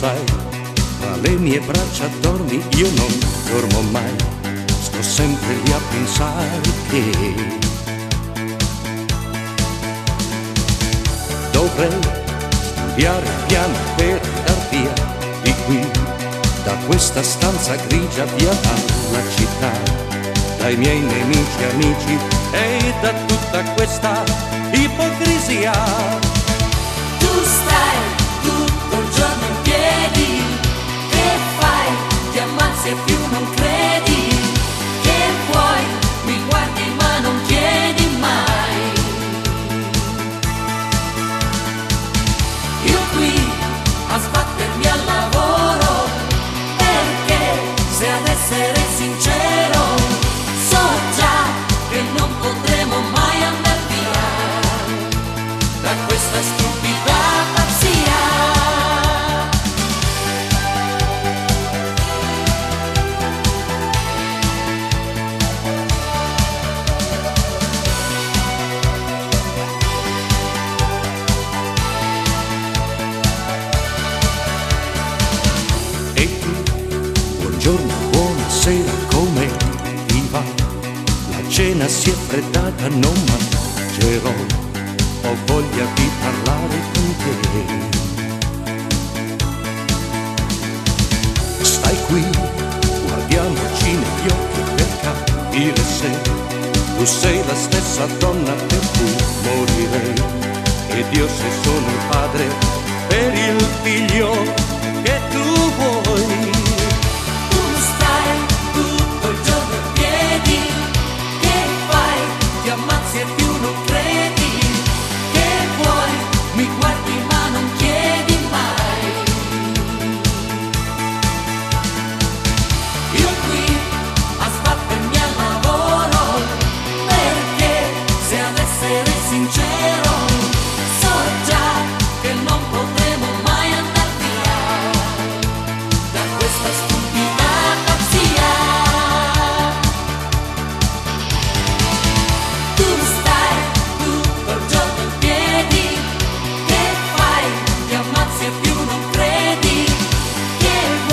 sai, tra le mie braccia dormi, io non dormo mai, sto sempre lì a pensare che dovrei studiare piano per dar via di qui, da questa stanza grigia via dalla città, dai miei nemici amici e da tutta questa ipocrisia. Tu stai tutto il giorno in piedi, che fai? Ti ammazzi e più non credi, che vuoi? Mi guardi ma non chiedi mai. Io qui a sbattermi al lavoro, perché se ad essere sincero so già che non potremo mai andar via da questa stupida pazzia. E tu, buongiorno, buonasera, come ti va? La cena si è freddata, non mangerò, ho voglia di parlare con te. Stai qui, guardiamoci negli occhi per capire se tu sei la stessa donna per cui morirei, ed io se sono